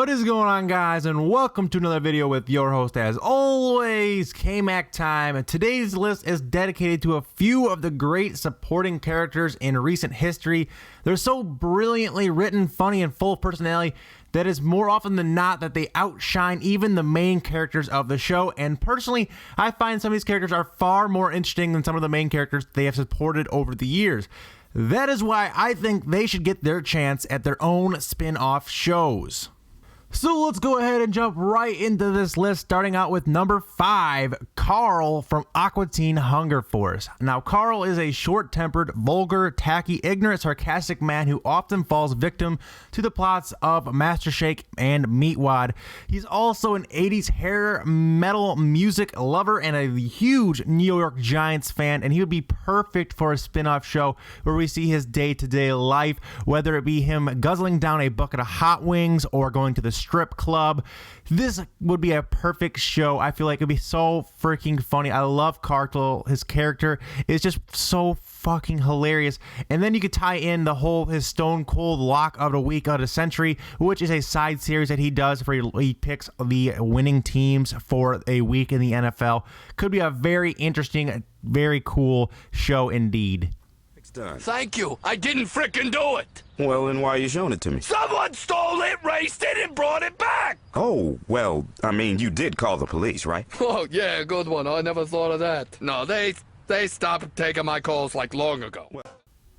What is going on, guys, and welcome to another video with your host, as always, K-Mac Time. And today's list is dedicated to a few of the great supporting characters in recent history. They're so brilliantly written, funny, and full of personality that is more often than not that they outshine even the main characters of the show. And personally, I find some of these characters are far more interesting than some of the main characters they have supported over the years. That is why I think they should get their chance at their own spin-off shows. So let's go ahead and jump right into this list, starting out with number 5, Carl from Aqua Teen Hunger Force. Now, Carl is a short-tempered, vulgar, tacky, ignorant, sarcastic man who often falls victim to the plots of Master Shake and Meatwad. He's also an 80s hair metal music lover and a huge New York Giants fan, and he would be perfect for a spin-off show where we see his day-to-day life, whether it be him guzzling down a bucket of hot wings or going to the strip club. This would be a perfect show. I feel like it'd be so freaking funny. I love Carl. His character is just so fucking hilarious. And then you could tie in the whole his Stone Cold Lock of the Week of the Century, which is a side series that he does where he picks the winning teams for a week in the NFL. Could be a very interesting, very cool show indeed. Done. Thank you. I didn't frickin' do it. Well, then why are you showing it to me? Someone stole it, raced it, and brought it back. Oh, well, I mean, you did call the police, right? Oh, yeah, good one. I never thought of that. No, they stopped taking my calls like long ago.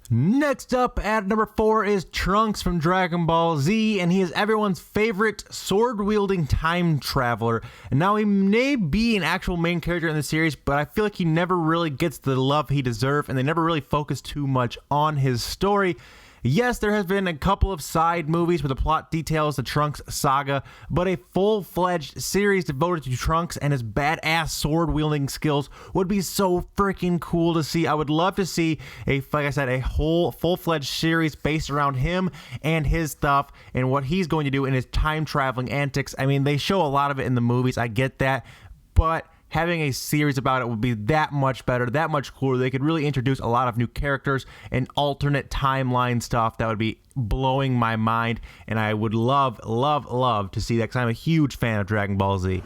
Next up at number 4 is Trunks from Dragon Ball Z, and he is everyone's favorite sword-wielding time traveler. And now he may be an actual main character in the series, but I feel like he never really gets the love he deserves, and they never really focus too much on his story. Yes, there has been a couple of side movies where the plot details the Trunks saga, but a full-fledged series devoted to Trunks and his badass sword-wielding skills would be so freaking cool to see. I would love to see, like I said, a whole full-fledged series based around him and his stuff and what he's going to do in his time-traveling antics. I mean, they show a lot of it in the movies. I get that, but having a series about it would be that much better, that much cooler. They could really introduce a lot of new characters and alternate timeline stuff that would be blowing my mind, and I would love, love, love to see that because I'm a huge fan of Dragon Ball Z.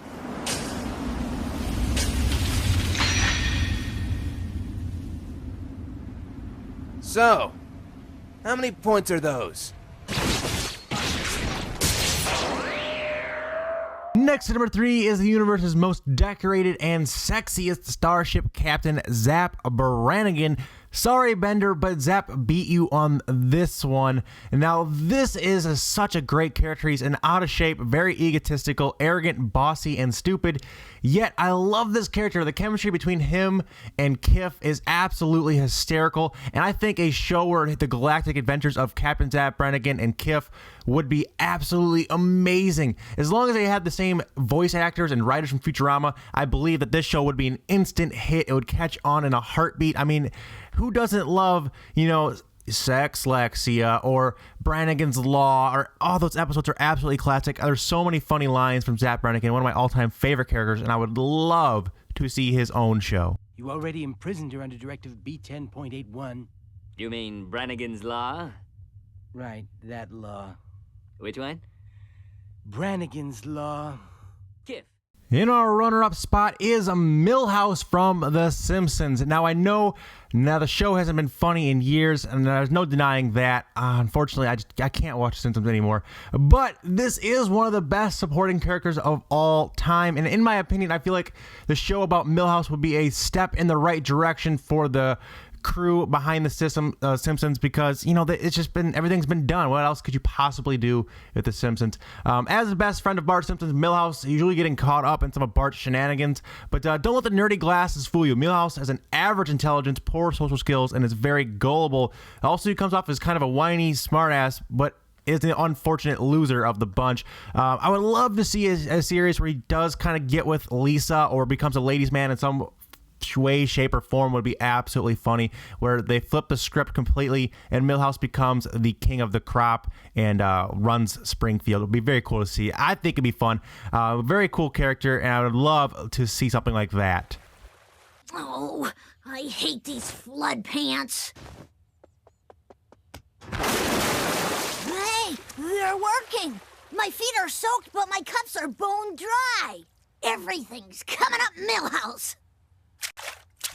So, how many points are those? Next at number 3 is the universe's most decorated and sexiest starship captain, Zapp Brannigan. Sorry, Bender, but Zapp beat you on this one. Now, this is such a great character. He's an out of shape, very egotistical, arrogant, bossy, and stupid. Yet, I love this character. The chemistry between him and Kif is absolutely hysterical. And I think a show where the galactic adventures of Captain Zapp Brannigan and Kif would be absolutely amazing. As long as they had the same voice actors and writers from Futurama, I believe that this show would be an instant hit. It would catch on in a heartbeat. I mean, who doesn't love, Sex Lexia or Brannigan's Law, or all those episodes are absolutely classic. There's so many funny lines from Zapp Brannigan, one of my all-time favorite characters, and I would love to see his own show. You already imprisoned her under Directive B10.81. You mean Brannigan's Law? Right, that law. Which one? Brannigan's Law. Kif. In our runner-up spot is Milhouse from The Simpsons. Now, I know the show hasn't been funny in years, and there's no denying that. Unfortunately, I can't watch The Simpsons anymore. But this is one of the best supporting characters of all time. And in my opinion, I feel like the show about Milhouse would be a step in the right direction for the crew behind the Simpsons, because it's just been, everything's been done. What else could you possibly do with the Simpsons? As the best friend of Bart Simpson's, Milhouse usually getting caught up in some of Bart's shenanigans, but don't let the nerdy glasses fool you. Milhouse has an average intelligence, poor social skills, and is very gullible. Also, he comes off as kind of a whiny smartass, but is the unfortunate loser of the bunch. I would love to see a series where he does kind of get with Lisa or becomes a ladies' man in some way, shape, or form. Would be absolutely funny, where they flip the script completely and Milhouse becomes the king of the crop and runs Springfield. It would be very cool to see. I think it'd be fun. Very cool character, and I would love to see something like that. Oh, I hate these flood pants. Hey, they're working. My feet are soaked, but my cups are bone dry. Everything's coming up Milhouse.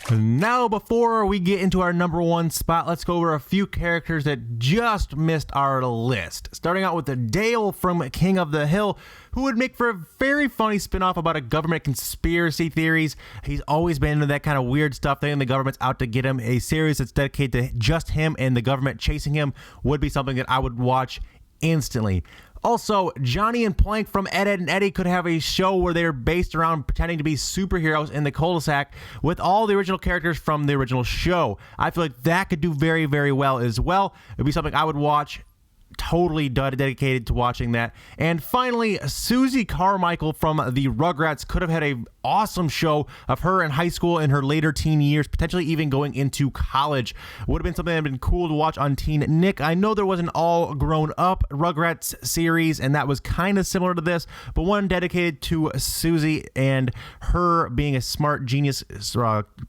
Now, before we get into our number one spot, let's go over a few characters that just missed our list. Starting out with Dale from King of the Hill, who would make for a very funny spin-off about a government conspiracy theories. He's always been into that kind of weird stuff, thinking the government's out to get him. A series that's dedicated to just him and the government chasing him would be something that I would watch instantly. Also, Johnny and Plank from Ed, Edd and Eddy could have a show where they're based around pretending to be superheroes in the cul-de-sac with all the original characters from the original show. I feel like that could do very, very well as well. It would be something I would watch. Totally dedicated to watching that. And finally, Susie Carmichael from the Rugrats could have had a awesome show of her in high school in her later teen years, potentially even going into college. Would have been something that would have been cool to watch on Teen Nick. I know there was an all grown up Rugrats series, and that was kind of similar to this, but one dedicated to Susie and her being a smart genius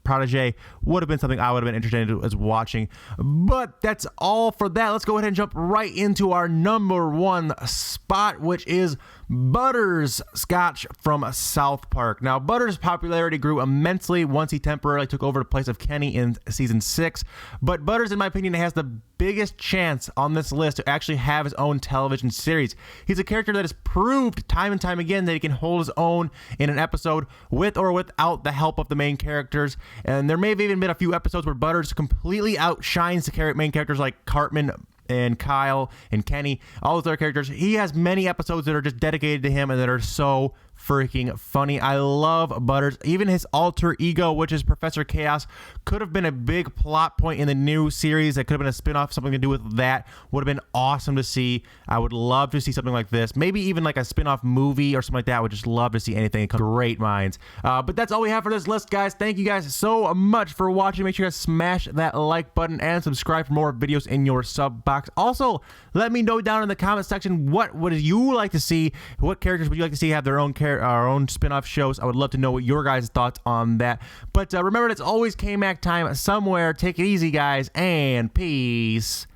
protege would have been something I would have been interested in as watching. But that's all for that. Let's go ahead and jump right into our number one spot, which is Butters Scotch from South Park. Now, Butters' popularity grew immensely once he temporarily took over the place of Kenny in season 6, but Butters, in my opinion, has the biggest chance on this list to actually have his own television series. He's a character that has proved time and time again that he can hold his own in an episode with or without the help of the main characters, and there may have even been a few episodes where Butters completely outshines the main characters like Cartman and Kyle and Kenny, all those other characters. He has many episodes that are just dedicated to him and that are so freaking funny. I love Butters. Even his alter ego, which is Professor Chaos, could have been a big plot point in the new series. That could have been a spin-off, something to do with that. Would have been awesome to see. I would love to see something like this. Maybe even like a spin-off movie or something like that. I would just love to see anything. Great minds. But that's all we have for this list, guys. Thank you guys so much for watching. Make sure you guys smash that like button and subscribe for more videos in your sub box. Also, let me know down in the comment section, what would you like to see? What characters would you like to see have their own our own spin-off shows? I would love to know what your guys' thoughts on that. But remember, it's always K-Mac time somewhere. Take it easy, guys, and peace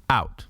out.